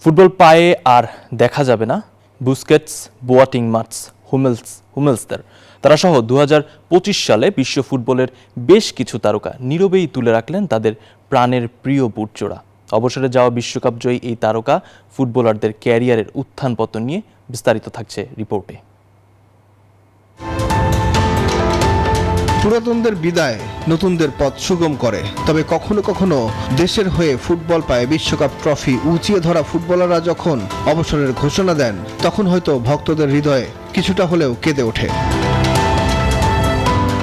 Football পায়ে আর দেখা যাবে না বুস্কেটস, বোয়াটিং, মার্টস, হুমেলসদের। তারা সহ 2025 সালে বিশ্ব ফুটবলের বেশ কিছু তারকা নীরবেই তুলে রাখলেন তাদের প্রাণের প্রিয় বুটজোড়া। অবসরে যাওয়া বিশ্বকাপ জয়ী এই তারকা ফুটবলারদের ক্যারিয়ারের উত্থান পতন নিয়ে বিস্তারিত থাকছে রিপোর্টে। পুরাতনদের বিদায় নতুনদের পথ সুগম করে, তবে কখনো কখনো দেশের হয়ে ফুটবল পায়ে বিশ্বকাপ ট্রফি উঁচিয়ে ধরা ফুটবলাররা যখন অবসরের ঘোষণা দেন, তখন হয়তো ভক্তদের হৃদয়ে কিছুটা হলেও কেঁদে ওঠে।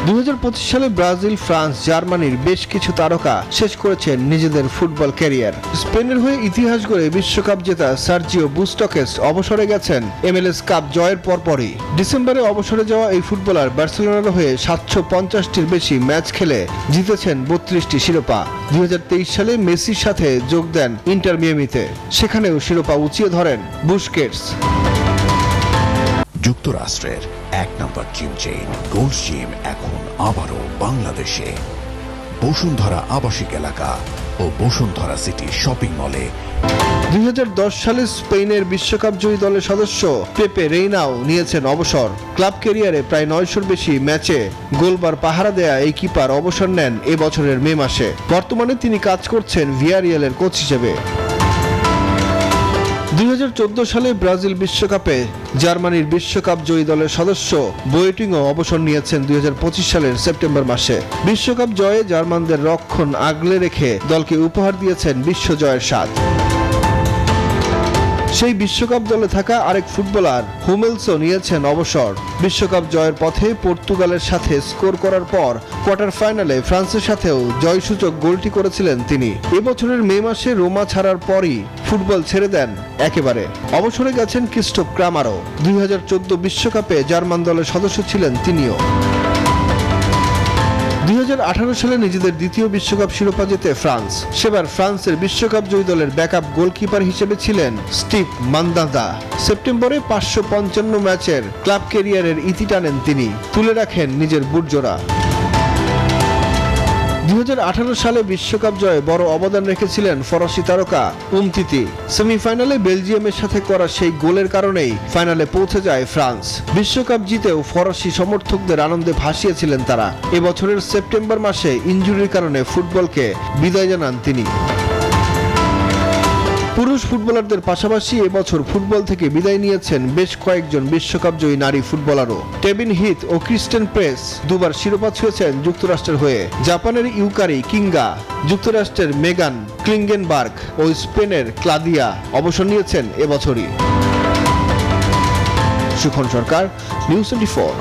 2025 সালে ব্রাজিল, ফ্রান্স, জার্মানির বেশ কিছু তারকা শেষ করেছেন নিজেদের ফুটবল ক্যারিয়ার। স্পেনের হয়ে ইতিহাস গড়ে বিশ্বকাপ জেতা সার্জিও বুস্কেটস অবসরে গেছেন MLS কাপ জয়ের পরপরই। ডিসেম্বরে অবসরে যাওয়া এই ফুটবলার বার্সেলোনার হয়ে 750টির বেশি ম্যাচ খেলে জিতেছেন 32টি শিরোপা। 2023 সালে মেসির সাথে যোগ দেন ইন্টার মিয়ামিতে, সেখানেও শিরোপা উঁচিয়ে ধরেন বুস্কেটস। যুক্তরাষ্ট্রের 1 নম্বর জিম চেইন গোল্ড জিম এখন আবারও বাংলাদেশে। বসুন্ধরা আবাসিক এলাকা ও বসুন্ধরা সিটি শপিং মলে। 2010 সালে স্পেনের বিশ্বকাপ জয়ী দলের সদস্য পেপে রেইনাও নিয়েছেন অবসর। ক্লাব ক্যারিয়ারে প্রায় 900-র বেশি ম্যাচে গোলবার পাহারা দেয়া এই কিপার অবসর নেন এবছরের মে মাসে। বর্তমানে তিনি কাজ করছেন ভিয়ারিয়ালের কোচ হিসেবে। 2014 সালে ব্রাজিল বিশ্বকাপে জার্মানির বিশ্বকাপ জয়ী দলের সদস্য বোয়াটিংও অবসর নিয়েছেন 2025 সালের সেপ্টেম্বর মাসে। বিশ্বকাপ জয়ে জার্মানদের রক্ষণ আগলে রেখে দলকে উপহার দিয়েছেন বিশ্বজয়ের স্বাদ। সেই বিশ্বকাপ দলে থাকা আরেক ফুটবলার হুমেলসও নিয়েছেন অবসর। বিশ্বকাপ জয়ের পথে পর্তুগালের সাথে স্কোর করার পর কোয়ার্টার ফাইনালে ফ্রান্সের সাথেও জয়সূচক গোলটি করেছিলেন তিনি। এবছরের মে মাসে রোমা ছাড়ার পরই ফুটবল ছেড়ে দেন একেবারে। অবসরে গেছেন ক্রিস্টোফ ক্রামারও। 2014 বিশ্বকাপে জার্মান দলের সদস্য ছিলেন তিনিও। 2018 সালে নিজেদের দ্বিতীয় বিশ্বকাপ শিরোপা জেতে ফ্রান্স। সেবার ফ্রান্সের বিশ্বকাপ জয়ী দলের ব্যাকআপ গোলকিপার হিসেবে ছিলেন স্টিভ মান্দাদা। সেপ্টেম্বরে 555 ম্যাচের ক্লাব ক্যারিয়ারের ইতি টানেন তিনি, তুলে রাখেন নিজের বুটজোড়া। 2018 সালে বিশ্বকাপ জয়ে বড় অবদান রেখেছিলেন ফরাসি তারকা উমতিতি। সেমিফাইনালে বেলজিয়ামের সাথে করা সেই গোলের কারণেই ফাইনালে পৌঁছে যায় ফ্রান্স। বিশ্বকাপ জিতেও ফরাসি সমর্থকদের আনন্দে ভাসিয়েছিলেন তারা। এবছরের সেপ্টেম্বর মাসে ইনজুরির কারণে ফুটবলকে বিদায় জানান তিনি। পুরুষ ফুটবলারদের পাশাপাশি এবছর ফুটবল থেকে বিদায় নিয়েছেন বেশ কয়েকজন বিশ্বকাপ জয়ী নারী ফুটবলারও। টেবিন হিথ ও ক্রিস্টেন প্রেস দুবার শিরোপা ছুঁয়েছেন যুক্তরাষ্ট্রের হয়ে। জাপানের ইউকারি কিঙ্গা, যুক্তরাষ্ট্রের মেগান ক্লিঙ্গেনবার্গ ও স্পেনের ক্লাদিয়া অবসর নিয়েছেন এবছরই। সুখন সরকার, নিউজ 24।